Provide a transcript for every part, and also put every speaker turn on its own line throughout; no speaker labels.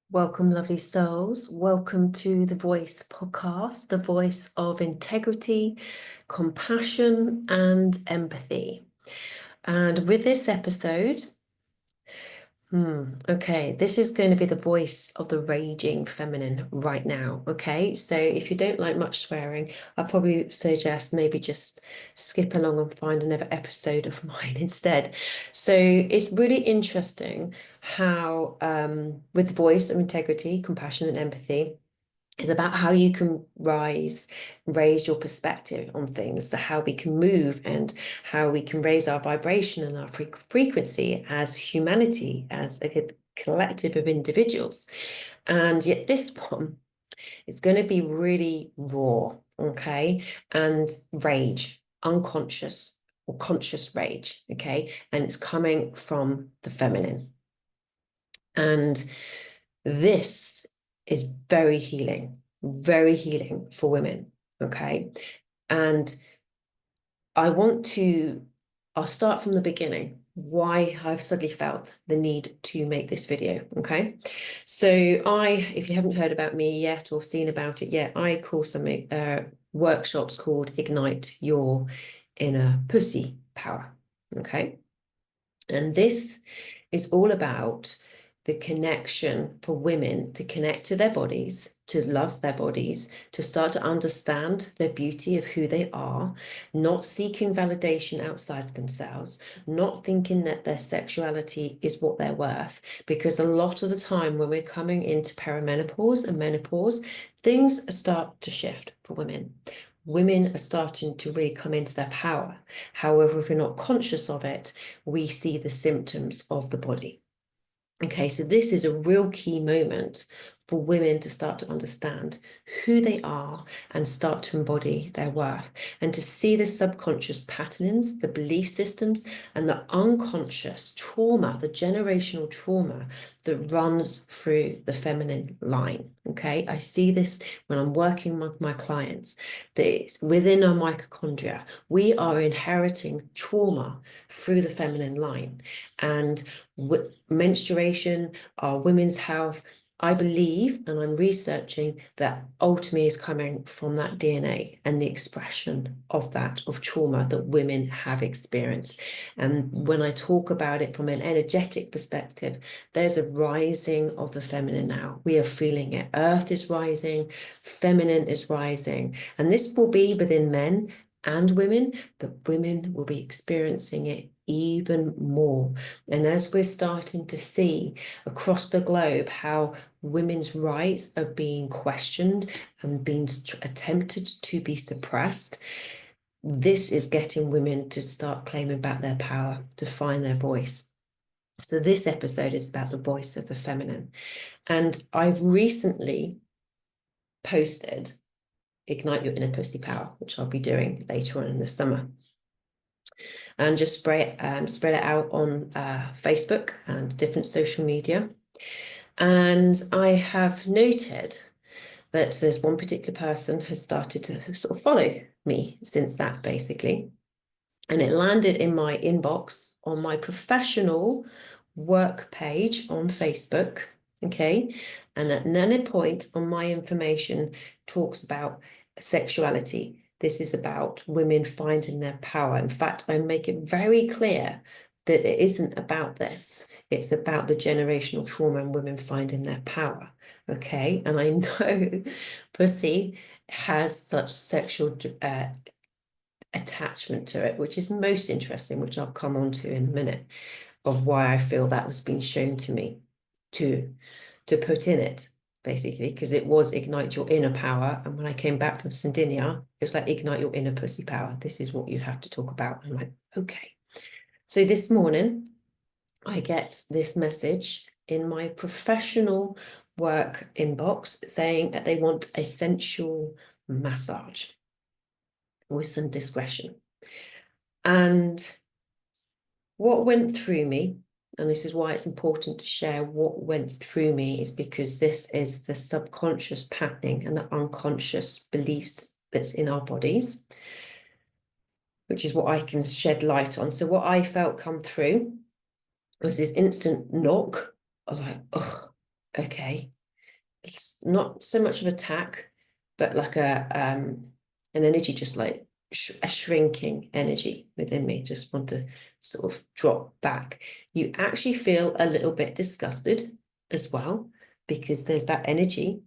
Welcome, lovely souls. Welcome to the Voice podcast, the voice of integrity, compassion, and empathy. And with this episode, okay, this is going to be the voice of the raging feminine right now. Okay, so if you don't like much swearing, I probably suggest maybe just skip along and find another episode of mine instead. So it's really interesting how, with voice of integrity, compassion, and empathy, is about how you can raise your perspective on things, how we can move and how we can raise our vibration and our frequency as humanity, as a collective of individuals. And yet this one is going to be really raw, okay? And rage, unconscious or conscious rage, okay? And it's coming from the feminine. And this is very healing for women. Okay. And I'll start from the beginning, why I've suddenly felt the need to make this video. Okay. So if you haven't heard about me yet or seen about it yet, I call some workshops called Ignite Your Inner Pussy Power. Okay. And this is all about the connection for women to connect to their bodies, to love their bodies, to start to understand the beauty of who they are, not seeking validation outside of themselves, not thinking that their sexuality is what they're worth. Because a lot of the time when we're coming into perimenopause and menopause, things start to shift for women. Women are starting to really come into their power. However, if we're not conscious of it, we see the symptoms of the body. Okay, so this is a real key moment for women to start to understand who they are and start to embody their worth and to see the subconscious patterns, the belief systems, and the unconscious trauma, the generational trauma that runs through the feminine line. Okay, I see this when I'm working with my clients, that it's within our mitochondria. We are inheriting trauma through the feminine line. And menstruation, our women's health, I believe, and I'm researching, that ultimately is coming from that DNA and the expression of that, of trauma that women have experienced. And when I talk about it from an energetic perspective, there's a rising of the feminine now. We are feeling it. Earth is rising, feminine is rising. And this will be within men and women, but women will be experiencing it even more. And as we're starting to see across the globe how women's rights are being questioned and being attempted to be suppressed, this is getting women to start claiming back their power, to find their voice. So this episode is about the voice of the feminine. And I've recently posted Ignite Your Inner Pussy Power, which I'll be doing later on in the summer. And just spread it out on Facebook and different social media. And I have noted that there's one particular person has started to sort of follow me since that, basically. And it landed in my inbox on my professional work page on Facebook. Okay. And at none point on my information talks about sexuality. This is about women finding their power. In fact, I make it very clear that it isn't about this. It's about the generational trauma and women finding their power. Okay. And I know pussy has such sexual attachment to it, which is most interesting, which I'll come on to in a minute, of why I feel that was being shown to me to put in it, basically, because it was Ignite Your Inner Power. And when I came back from Sardinia, it was like, Ignite Your Inner Pussy Power. This is what you have to talk about. I'm like, okay. So this morning, I get this message in my professional work inbox saying that they want a sensual massage with some discretion. And what went through me, and this is why it's important to share what went through me, is because this is the subconscious patterning and the unconscious beliefs that's in our bodies, which is what I can shed light on. So what I felt come through was this instant knock. I was like, oh, okay. it's not so much of attack, but like an energy, just like a shrinking energy within me, just want to sort of drop back. You actually feel a little bit disgusted as well, because there's that energy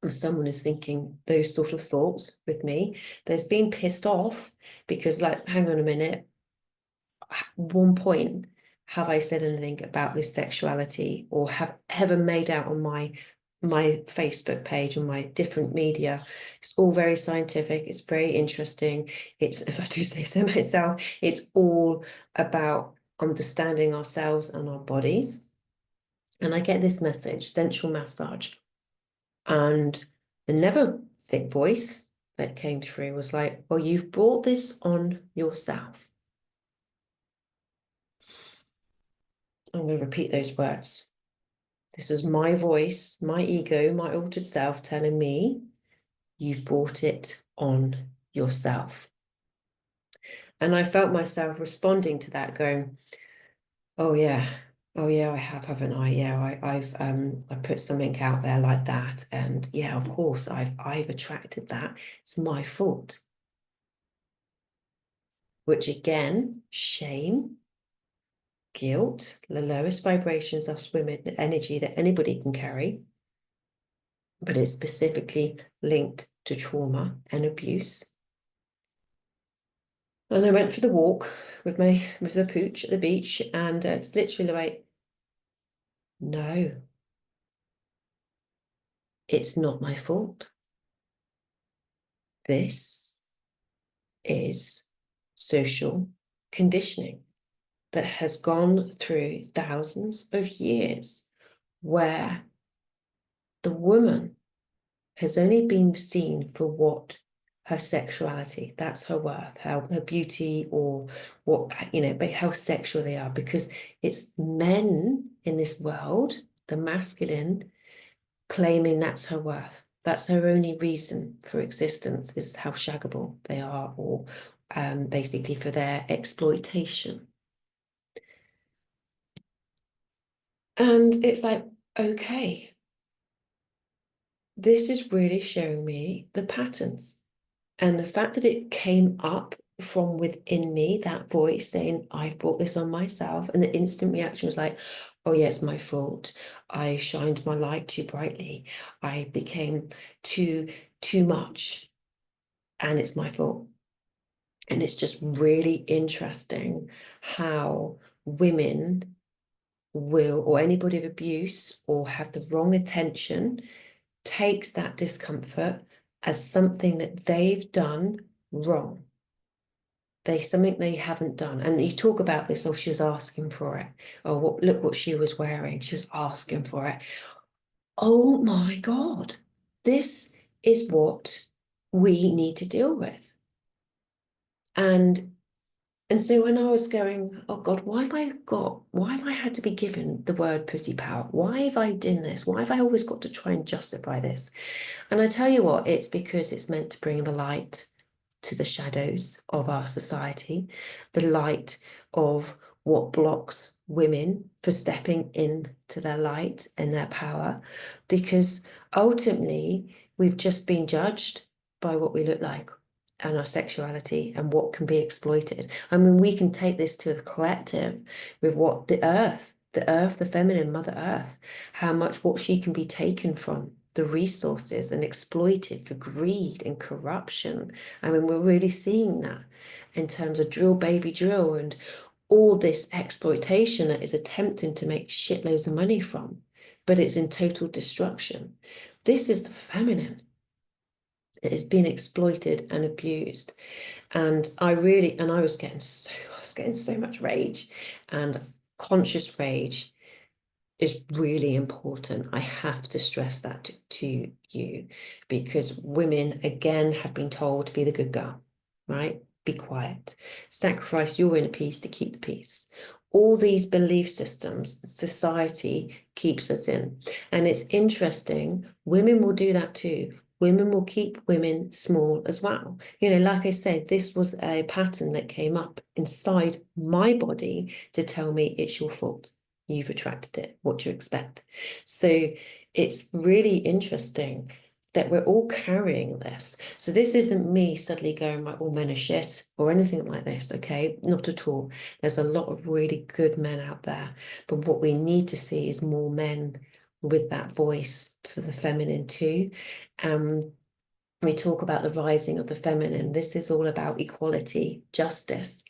of someone is thinking those sort of thoughts with me. There's being pissed off because, like, hang on a minute, at one point have I said anything about this sexuality, or have ever made out on my Facebook page, on my different media? It's all very scientific, it's very interesting. It's, if I do say so myself, it's all about understanding ourselves and our bodies. And I get this message, sensual massage. And the never thick voice that came through was like, well, you've brought this on yourself. I'm going to repeat those words. This was my voice, my ego, my altered self telling me, you've brought it on yourself. And I felt myself responding to that, going, oh yeah, I have, haven't I? Yeah, I've put something out there like that, and yeah, of course, I've attracted that. It's my fault. Which again, shame, guilt, the lowest vibrations of women energy that anybody can carry, but it's specifically linked to trauma and abuse. And I went for the walk with the pooch at the beach, and it's literally like, no, it's not my fault. This is social conditioning that has gone through thousands of years, where the woman has only been seen for what her sexuality, that's her worth, how her beauty, or what, but how sexual they are, because it's men in this world, the masculine, claiming that's her worth. That's her only reason for existence, is how shaggable they are, or basically for their exploitation. And it's like, okay, this is really showing me the patterns. And the fact that it came up from within me, that voice saying, I've brought this on myself. And the instant reaction was like, oh yeah, it's my fault. I shined my light too brightly. I became too much, and it's my fault. And it's just really interesting how women will, or anybody of abuse or have the wrong attention, takes that discomfort as something that they've done wrong. Something they haven't done. And you talk about this, oh, she was asking for it. Oh, look what she was wearing. She was asking for it. Oh my God. This is what we need to deal with. And so when I was going, oh God, why have I had to be given the word pussy power? Why have I done this? Why have I always got to try and justify this? And I tell you what, it's because it's meant to bring the light to the shadows of our society, the light of what blocks women for stepping into their light and their power, because ultimately we've just been judged by what we look like and our sexuality and what can be exploited. I mean, we can take this to the collective with what the feminine Mother Earth, how much what she can be taken from, the resources, and exploited for greed and corruption. I mean, we're really seeing that in terms of drill baby drill and all this exploitation that is attempting to make shitloads of money from, but it's in total destruction. This is the feminine. It has been exploited and abused. And I was getting so much rage, and conscious rage is really important. I have to stress that to you, because women, again, have been told to be the good girl, right? Be quiet, sacrifice your inner peace to keep the peace. All these belief systems society keeps us in. And it's interesting, women will do that too. Women will keep women small as well. Like I said, this was a pattern that came up inside my body to tell me it's your fault. you've attracted it. What do you expect? So it's really interesting that we're all carrying this. So this isn't me suddenly going, like, all men are shit or anything like this, okay? Not at all. There's a lot of really good men out there. But what we need to see is more men with that voice for the feminine too. We talk about the rising of the feminine. This is all about equality, justice,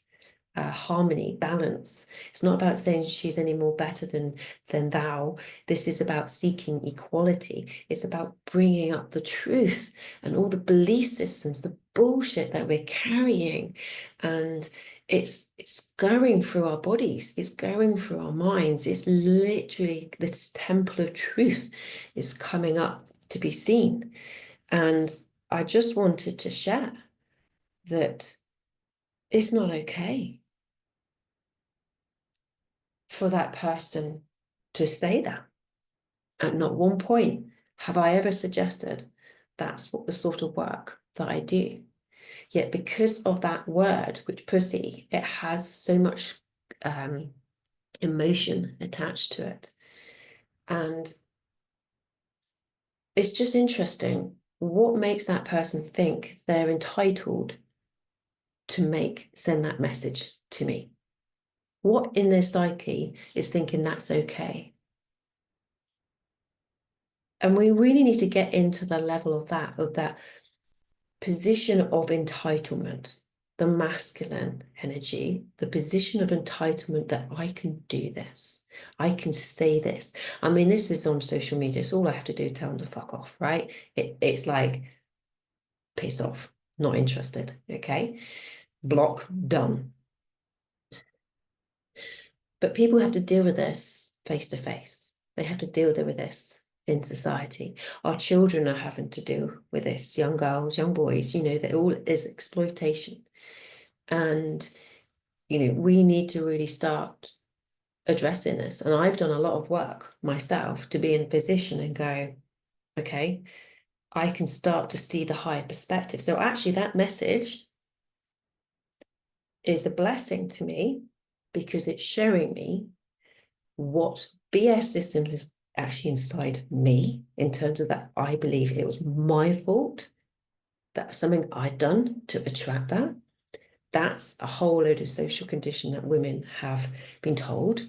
harmony, balance. It's not about saying she's any more better than thou. This is about seeking equality. It's about bringing up the truth and all the belief systems, the bullshit that we're carrying, and it's going through our bodies. It's going through our minds. It's literally this temple of truth is coming up to be seen, and I just wanted to share that it's not okay for that person to say that. At not one point have I ever suggested that's what the sort of work that I do. Yet because of that word, which pussy, it has so much emotion attached to it. And it's just interesting. What makes that person think they're entitled to send that message to me? What in their psyche is thinking that's okay? And we really need to get into the level of that position of entitlement, the masculine energy, the position of entitlement that I can do this, I can say this. I mean, this is on social media, so all I have to do is tell them to fuck off, right? It's like, piss off, not interested, okay? Block, done. But people have to deal with this face to face. They have to deal with this in society. Our children are having to deal with this, young girls, young boys, that all is exploitation. And, we need to really start addressing this. And I've done a lot of work myself to be in a position and go, okay, I can start to see the higher perspective. So actually that message is a blessing to me because it's showing me what BS systems is actually inside me in terms of that I believe it was my fault, that's something I'd done to attract that. That's a whole load of social condition that women have been told,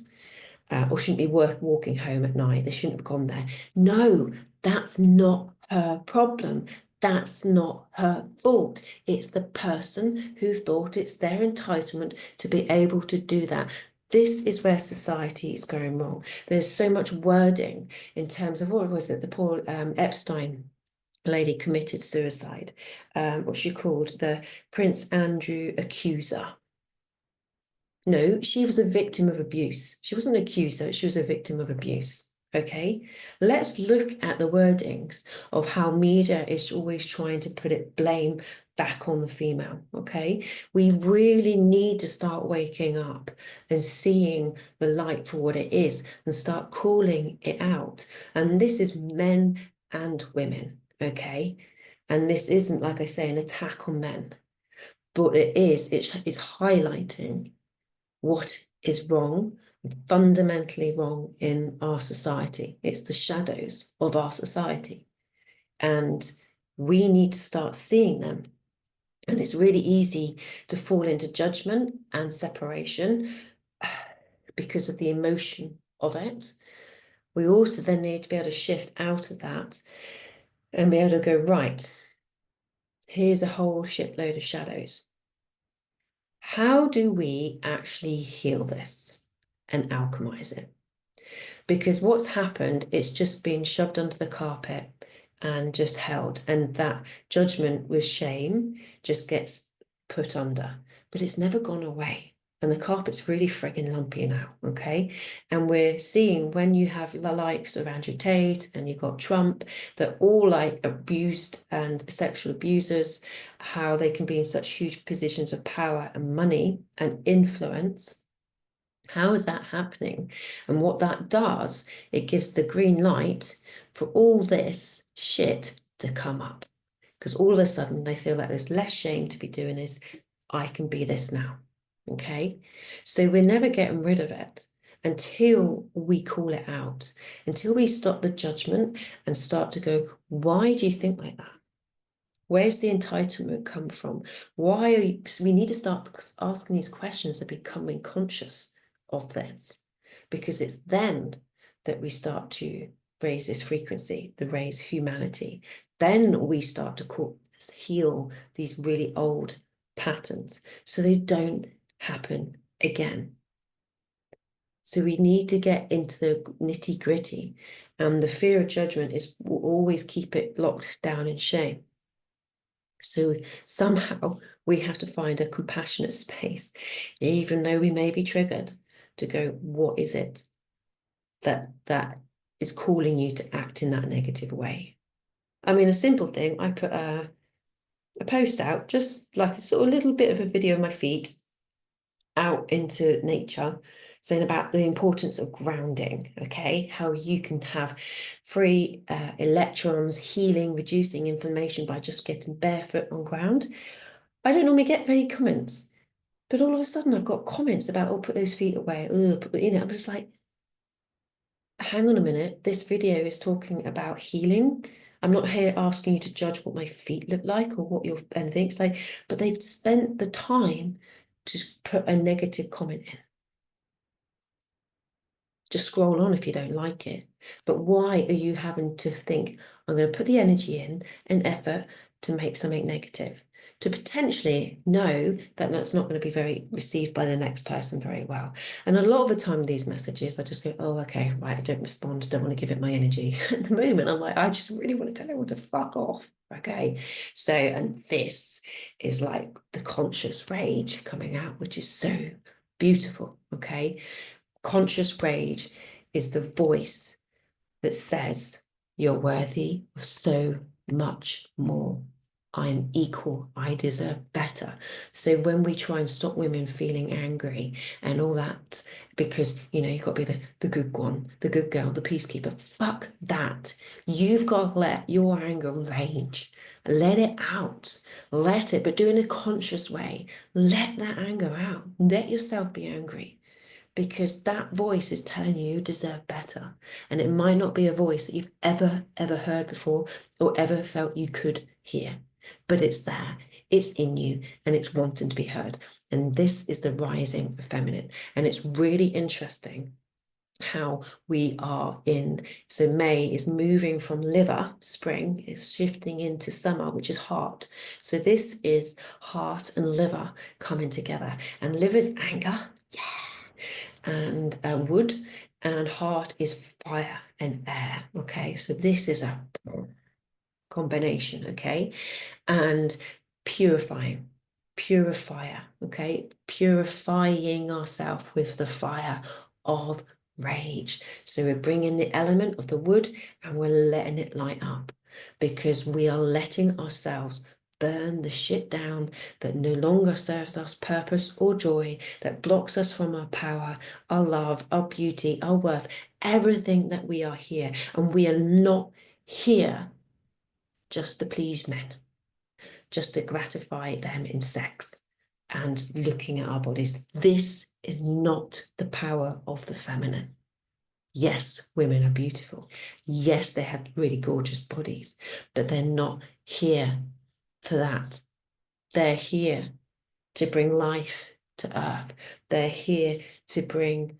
or shouldn't be walking home at night. They shouldn't have gone there. No, that's not her problem. That's not her fault. It's the person who thought it's their entitlement to be able to do that. This is where society is going wrong. There's so much wording in terms of, what was it, the poor Epstein lady committed suicide. What she called the Prince Andrew accuser. No, she was a victim of abuse. She wasn't an accuser, she was a victim of abuse. Okay, let's look at the wordings of how media is always trying to put blame back on the female. Okay, we really need to start waking up and seeing the light for what it is and start calling it out. And this is men and women. Okay, and this isn't, like I say, an attack on men, but it's highlighting what is wrong, fundamentally wrong in our society. It's the shadows of our society. And we need to start seeing them. And it's really easy to fall into judgment and separation because of the emotion of it. We also then need to be able to shift out of that and be able to go, right, here's a whole shitload of shadows. How do we actually heal this and alchemize it? Because what's happened, it's just been shoved under the carpet and just held. And that judgment with shame just gets put under, but it's never gone away. And the carpet's really frigging lumpy now, okay? And we're seeing when you have the likes of Andrew Tate and you've got Trump, they're all like abused and sexual abusers, how they can be in such huge positions of power and money and influence. How is that happening? And what that does, it gives the green light for all this shit to come up. Because all of a sudden they feel like there's less shame to be doing this. I can be this now. Okay, so we're never getting rid of it. until we call it out, until we stop the judgment and start to go, why do you think like that? Where's the entitlement come from? Why are you? So we need to start asking these questions and becoming conscious of this, because it's then that we start to raise this frequency, to raise humanity. Then we start to heal these really old patterns so they don't happen again. So we need to get into the nitty gritty, and the fear of judgment will always keep it locked down in shame. So somehow we have to find a compassionate space, even though we may be triggered, to go, what is it that is calling you to act in that negative way? I mean, a simple thing, I put a post out, just like a sort of little bit of a video of my feet out into nature, saying about the importance of grounding, okay? How you can have free electrons, healing, reducing inflammation by just getting barefoot on ground. I don't normally get very comments, but all of a sudden I've got comments about, oh, put those feet away. I'm just like, hang on a minute. This video is talking about healing. I'm not here asking you to judge what my feet look like or what your anything. It's like, but they've spent the time to put a negative comment in. Just scroll on if you don't like it. But why are you having to think, I'm going to put the energy in and effort to make something negative, to potentially know that that's not going to be very received by the next person very well? And a lot of the time, these messages, I just go, oh, okay, right, I don't respond, don't want to give it my energy. At the moment, I'm like, I just really want to tell everyone to fuck off. Okay. So, and this is like the conscious rage coming out, which is so beautiful. Okay. Conscious rage is the voice that says, you're worthy of so much more. I'm equal. I deserve better. So when we try and stop women feeling angry and all that, because, you've got to be the good one, the good girl, the peacekeeper, fuck that. You've got to let your anger rage. Let it out. Let it, but do it in a conscious way. Let that anger out. Let yourself be angry, because that voice is telling you deserve better. And it might not be a voice that you've ever heard before or ever felt you could hear, but it's there, it's in you, and it's wanting to be heard. And this is the rising feminine. And it's really interesting how we are so May is moving from liver, spring, is shifting into summer, which is heart. So this is heart and liver coming together, and liver's anger, yeah, and wood, and heart is fire and air. Okay, so this is a combination. Okay, and purifier. Okay, purifying ourselves with the fire of rage. So we're bringing the element of the wood and we're letting it light up, because we are letting ourselves burn the shit down that no longer serves us purpose or joy, that blocks us from our power, our love, our beauty, our worth, everything that we are here. And we are not here just to please men, just to gratify them in sex and looking at our bodies. This is not the power of the feminine. Yes, women are beautiful. Yes, they have really gorgeous bodies, but they're not here for that. They're here to bring life to earth. They're here to bring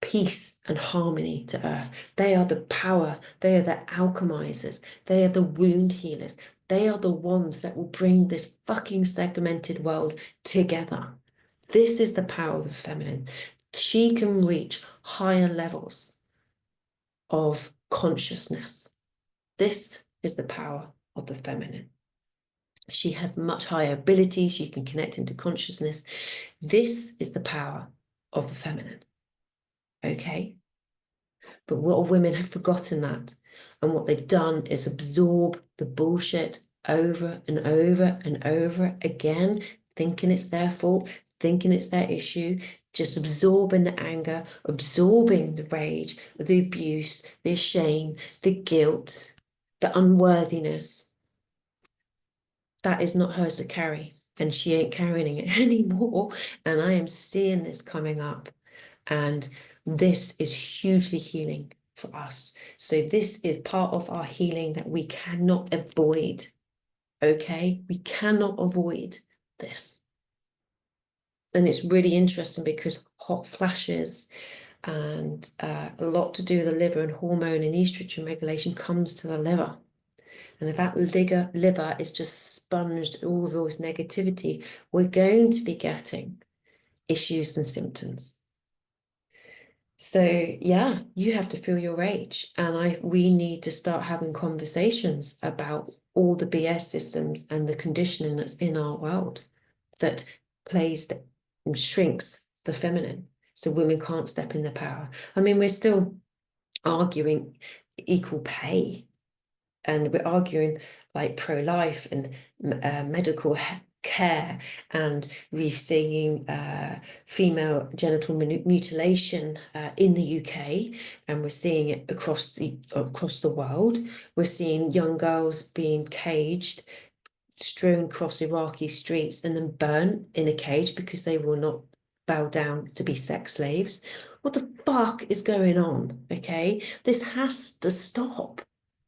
peace and harmony to earth. They are the power. They are the alchemizers. They are the wound healers. They are the ones that will bring this fucking segmented world together. This is the power of the feminine. She can reach higher levels of consciousness. This is the power of the feminine. She has much higher abilities. She can connect into consciousness. This is the power of the feminine. Okay? But what women have forgotten that. And what they've done is absorb the bullshit over and over and over again, thinking it's their fault, thinking it's their issue, just absorbing the anger, absorbing the rage, the abuse, the shame, the guilt, the unworthiness. That is not hers to carry, and she ain't carrying it anymore. And I am seeing this coming up. And This is hugely healing for us. So this is part of our healing that we cannot avoid. Okay, we cannot avoid this. And it's really interesting because hot flashes and a lot to do with the liver and hormone and estrogen regulation comes to the liver. And if that liver is just sponged all of this negativity, we're going to be getting issues and symptoms. So yeah, you have to feel your rage. And we need to start having conversations about all the BS systems and the conditioning that's in our world that plays and shrinks the feminine. So women can't step in their power. I mean, we're still arguing equal pay, and we're arguing like pro-life and medical care, and we're seeing female genital mutilation in the UK, and we're seeing it across the world. We're seeing young girls being caged, strewn across Iraqi streets, and then burnt in a cage because they will not bow down to be sex slaves. What the fuck is going on? Okay, this has to stop.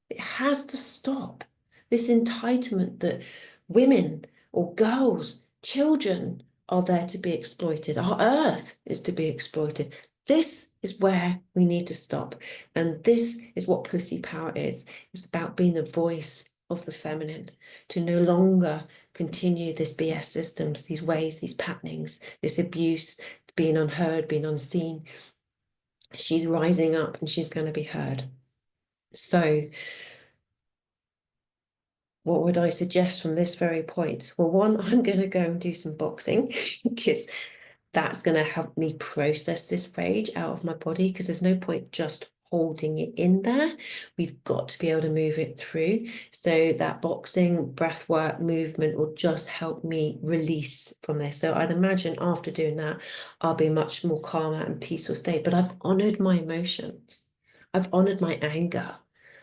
It has to stop. This entitlement that women or girls, children are there to be exploited. Our earth is to be exploited. This is where we need to stop. And this is what pussy power is. It's about being the voice of the feminine, to no longer continue this BS systems, these ways, these patternings, this abuse, being unheard, being unseen. She's rising up and she's going to be heard. So what would I suggest from this very point? Well, one, I'm going to go and do some boxing because that's going to help me process this rage out of my body, because there's no point just holding it in there. We've got to be able to move it through. So that boxing, breath work, movement will just help me release from this. So I'd imagine after doing that, I'll be much more calmer and peaceful state. But I've honored my emotions. I've honored my anger.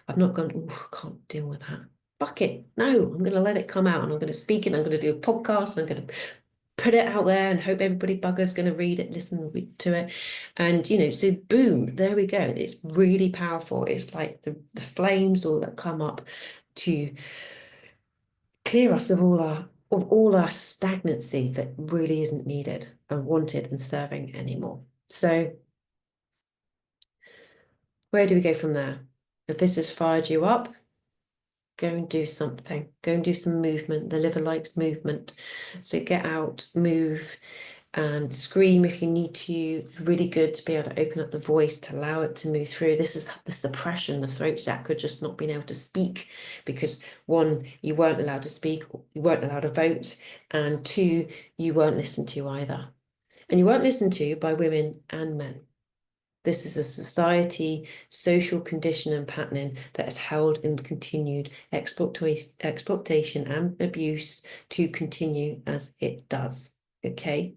I've not gone, oh, I can't deal with that. Fuck it. No, I'm going to let it come out, and I'm going to speak it. I'm going to do a podcast, and I'm going to put it out there and hope everybody bugger's going to read it, listen to it. And, so boom, there we go. It's really powerful. It's like the flames all that come up to clear us of all our stagnancy that really isn't needed and wanted and serving anymore. So where do we go from there? If this has fired you up, go and do something. Go and do some movement. The liver likes movement. So get out, move, and scream if you need to. It's really good to be able to open up the voice, to allow it to move through. This is this depression, the throat chakra, just not being able to speak because, one, you weren't allowed to speak, you weren't allowed to vote, and two, you weren't listened to either. And you weren't listened to by women and men. This is a society, social condition and patterning that has held and continued exploitation and abuse to continue as it does. Okay?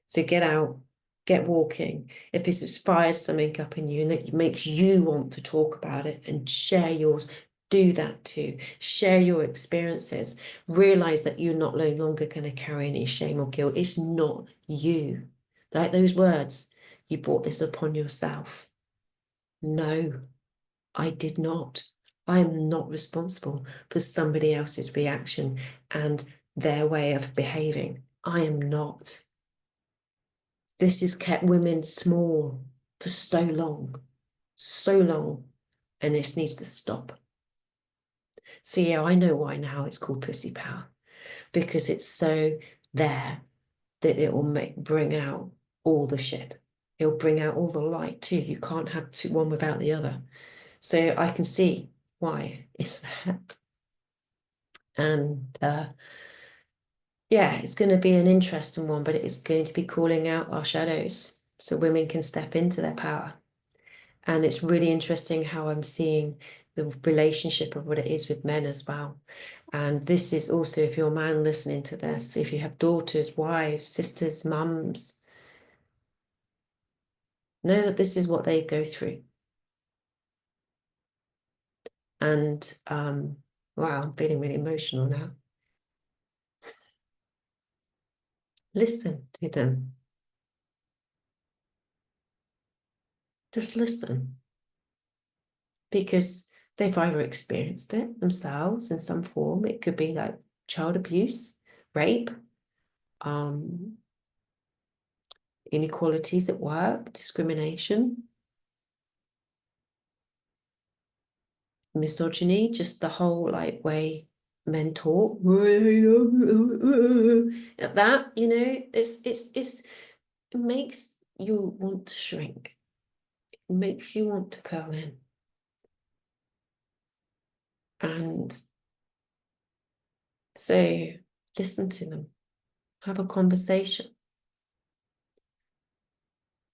So get out, get walking. If this has fired something up in you and that makes you want to talk about it and share yours, do that too. Share your experiences. Realize that you're not no longer going to carry any shame or guilt. It's not you. Like those words, you brought this upon yourself. No, I did not. I am not responsible for somebody else's reaction and their way of behaving. I am not. This has kept women small for so long, and this needs to stop. So yeah, I know why now it's called pussy power, because it's so there that it will bring out all the shit. It'll bring out all the light too. You can't have one without the other. So I can see why it's there. And yeah, it's going to be an interesting one, but it's going to be calling out our shadows so women can step into their power. And it's really interesting how I'm seeing the relationship of what it is with men as well. And this is also, if you're a man listening to this, if you have daughters, wives, sisters, mums, know that this is what they go through. And wow, I'm feeling really emotional now. Listen to them. Just listen. Because they've either experienced it themselves in some form. It could be like child abuse, rape, inequalities at work, discrimination, misogyny, just the whole like way men talk. That, you know, it makes you want to shrink. It makes you want to curl in. And so listen to them, have a conversation.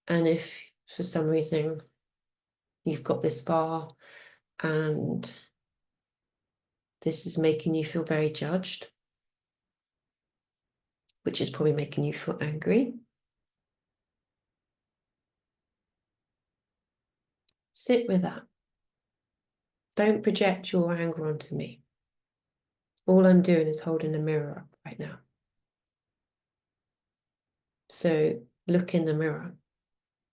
And if for some reason you've got this far and this is making you feel very judged, which is probably making you feel angry, sit with that. Don't project your anger onto me. All I'm doing is holding a mirror up right now. So look in the mirror.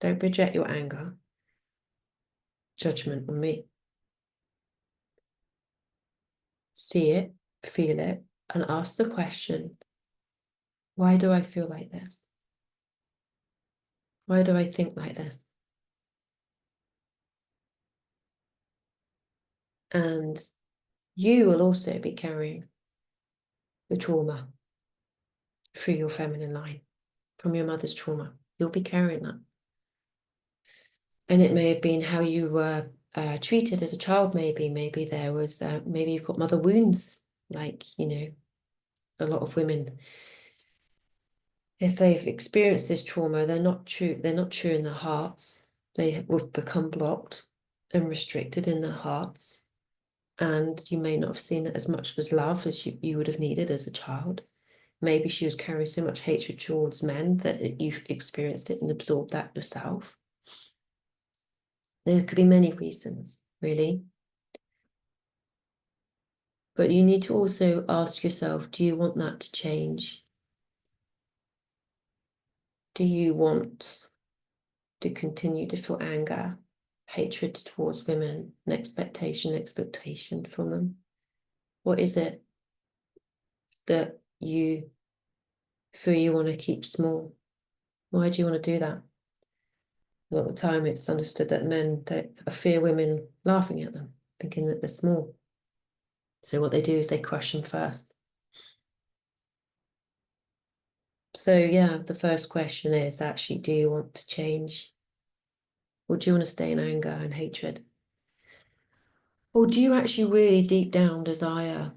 Don't project your anger, judgment on me. See it, feel it, and ask the question, why do I feel like this? Why do I think like this? And you will also be carrying the trauma through your feminine line, from your mother's trauma. You'll be carrying that. And it may have been how you were treated as a child, maybe there was, maybe you've got mother wounds, like, you know, a lot of women, if they've experienced this trauma, they're not true in their hearts. They will become blocked and restricted in their hearts. And you may not have seen it as much as love as you would have needed as a child. Maybe she was carrying so much hatred towards men that you've experienced it and absorbed that yourself. There could be many reasons, really. But you need to also ask yourself, do you want that to change? Do you want to continue to feel anger, hatred towards women, and expectation from them? What is it that you feel you want to keep small? Why do you want to do that? A lot of the time it's understood that men don't fear women laughing at them, thinking that they're small. So what they do is they crush them first. So yeah, the first question is actually, do you want to change? Or do you want to stay in anger and hatred? Or do you actually really deep down desire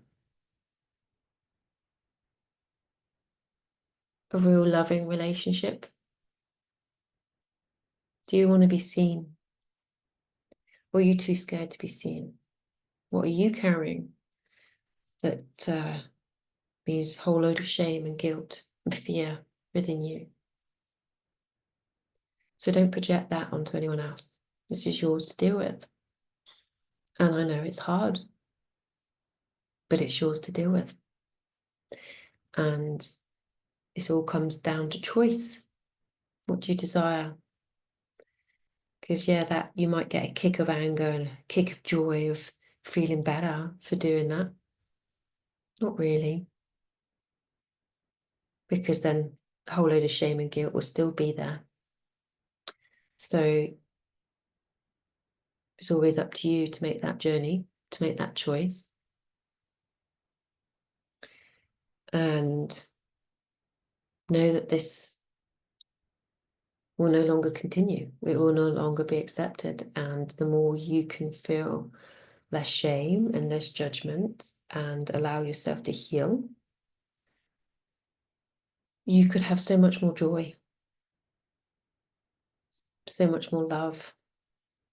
a real loving relationship? Do you want to be seen? Or are you too scared to be seen? What are you carrying that means a whole load of shame and guilt and fear within you? So don't project that onto anyone else. This is yours to deal with. And I know it's hard, but it's yours to deal with. And it all comes down to choice. What do you desire? Because yeah, that you might get a kick of anger and a kick of joy of feeling better for doing that. Not really. Because then a whole load of shame and guilt will still be there. So it's always up to you to make that journey, to make that choice. And know that this will no longer continue. It will no longer be accepted. And the more you can feel less shame and less judgment and allow yourself to heal, you could have so much more joy, so much more love,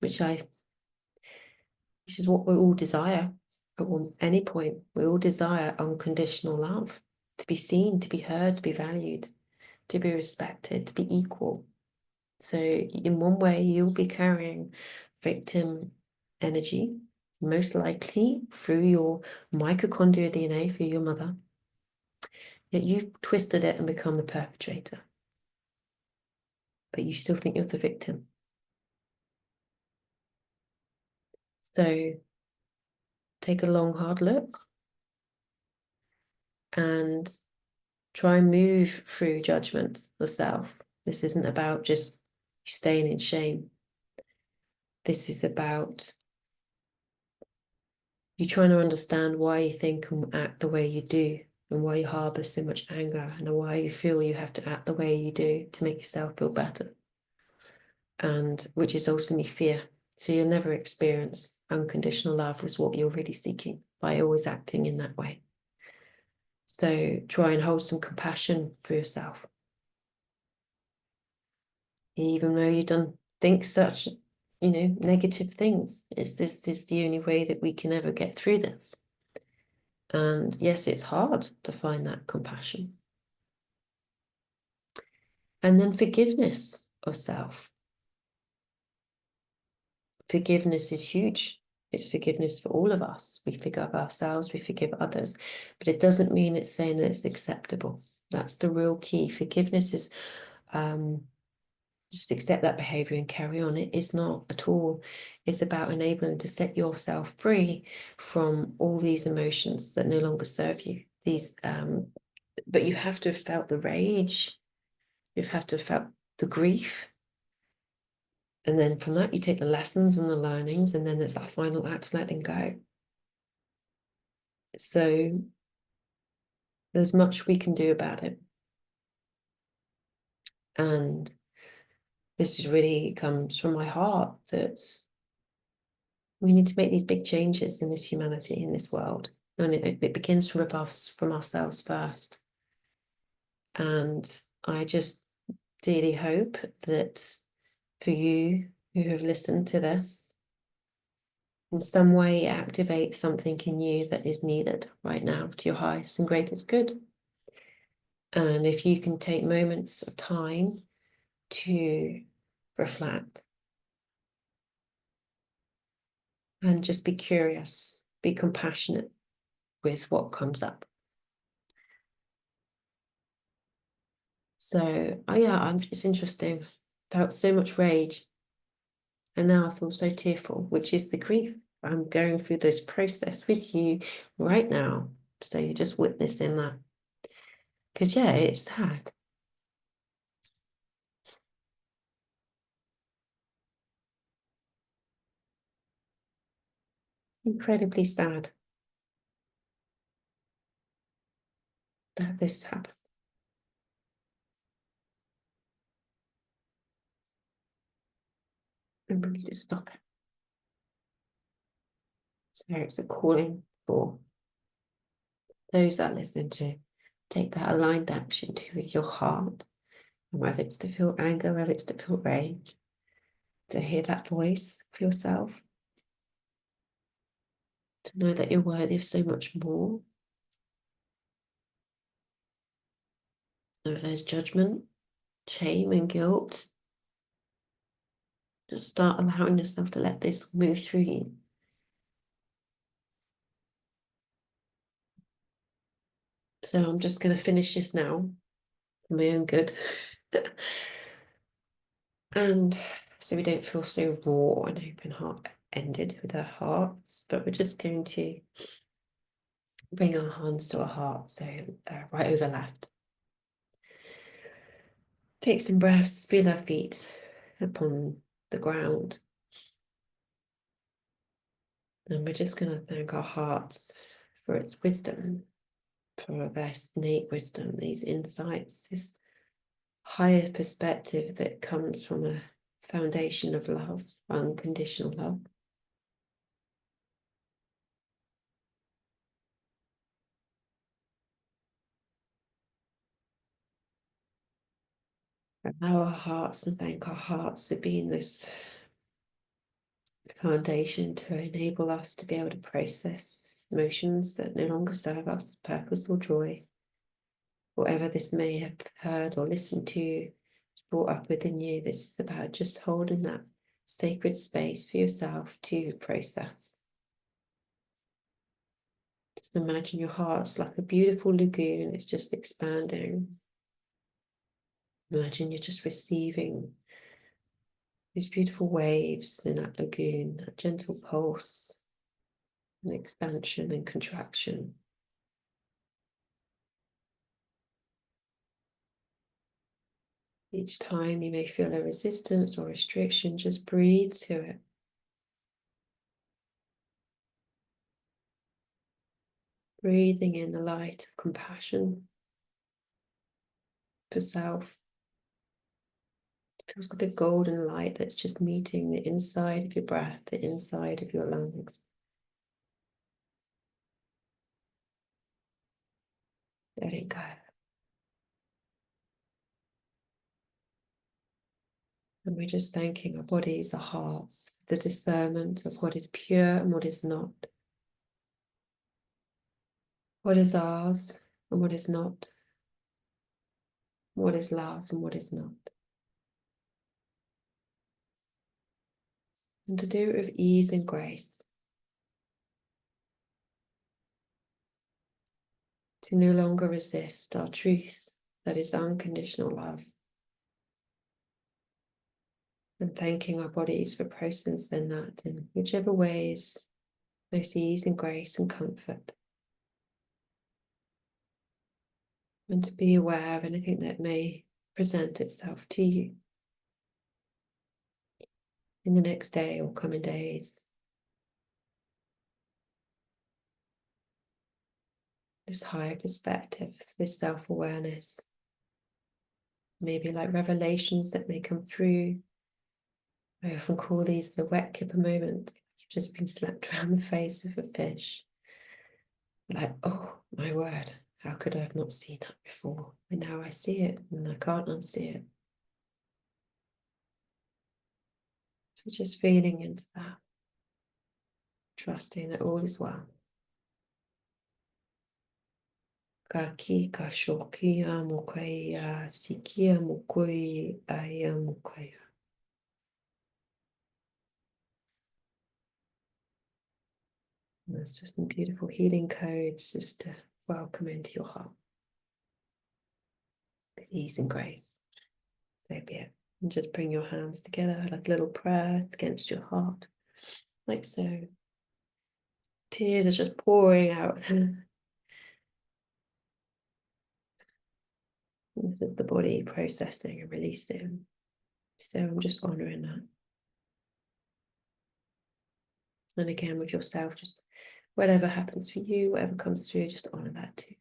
which is what we all desire at any point. We all desire unconditional love, to be seen, to be heard, to be valued, to be respected, to be equal. So in one way, you'll be carrying victim energy, most likely through your mitochondrial DNA, through your mother, yet you've twisted it and become the perpetrator. But you still think you're the victim. So take a long, hard look and try and move through judgment yourself. This isn't about just staying in shame. This is about you trying to understand why you think and act the way you do, and why you harbor so much anger, and why you feel you have to act the way you do to make yourself feel better. And which is ultimately fear. So you'll never experience unconditional love is what you're really seeking by always acting in that way. So try and hold some compassion for yourself. Even though you don't think such, negative things, this is the only way that we can ever get through this. And yes, it's hard to find that compassion. And then forgiveness of self. Forgiveness is huge. It's forgiveness for all of us. We forgive ourselves, we forgive others, but it doesn't mean it's saying that it's acceptable. That's the real key. Forgiveness is just accept that behavior and carry on. It is not at all. It's about enabling to set yourself free from all these emotions that no longer serve you. But you have to have felt the rage. You have to have felt the grief. And then from that, you take the lessons and the learnings, and then there's that final act of letting go. So there's much we can do about it. And this really comes from my heart that we need to make these big changes in this humanity, in this world. And it begins from above, from ourselves first. And I just dearly hope that for you who have listened to this, in some way activate something in you that is needed right now to your highest and greatest good. And if you can take moments of time to reflect and just be curious, be compassionate with what comes up. So, yeah, it's interesting. Felt so much rage. And now I feel so tearful, which is the grief. I'm going through this process with you right now. So you're just witnessing that. Because, yeah, it's sad. Incredibly sad that this happened. And we need to stop it. So it's a calling for those that listen to take that aligned action to with your heart, and whether it's to feel anger, whether it's to feel rage, to hear that voice for yourself, to know that you're worthy of so much more. If there's judgment, shame, and guilt, just start allowing yourself to let this move through you. So I'm just going to finish this now for my own good. And so we don't feel so raw and open heart ended with our hearts, but we're just going to bring our hands to our heart, so right over left. Take some breaths, feel our feet upon the ground. And we're just going to thank our hearts for its wisdom, for their innate wisdom, these insights, this higher perspective that comes from a foundation of love, unconditional love. Allow our hearts and thank our hearts for being this foundation to enable us to be able to process emotions that no longer serve us, purpose or joy. Whatever this may have heard or listened to is brought up within you. This is about just holding that sacred space for yourself to process. Just imagine your heart's like a beautiful lagoon. It's just expanding. Imagine you're just receiving These beautiful waves in that lagoon, that gentle pulse, and expansion and contraction. Each time you may feel a resistance or restriction, just breathe to it. Breathing in the light of compassion for self. It feels like a golden light that's just meeting the inside of your breath, the inside of your lungs. Letting go. And we're just thanking our bodies, our hearts, for the discernment of what is pure and what is not. What is ours and what is not. What is love and what is not. And to do it with ease and grace. To no longer resist our truth, that is unconditional love. And thanking our bodies for processing that in whichever ways most ease and grace and comfort. And to be aware of anything that may present itself to you in the next day or coming days. This higher perspective, this self-awareness, maybe like revelations that may come through. I often call these the wet kipper moment. You've just been slapped around the face with a fish. Like, oh my word, how could I have not seen that before? And now I see it and I can't unsee it. So just feeling into that, trusting that all is well. Kaki kashoki amokaya sikia mokoi ayamokaya. And that's just some beautiful healing codes just to welcome into your heart with ease and grace. So be it. And just bring your hands together like a little prayer against your heart, like so. Tears are just pouring out. This is the body processing and releasing. So I'm just honoring that. And again, with yourself, just whatever happens for you, whatever comes through, just honor that too.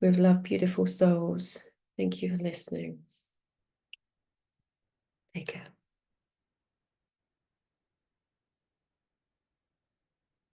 With love, beautiful souls, thank you for listening. Take care.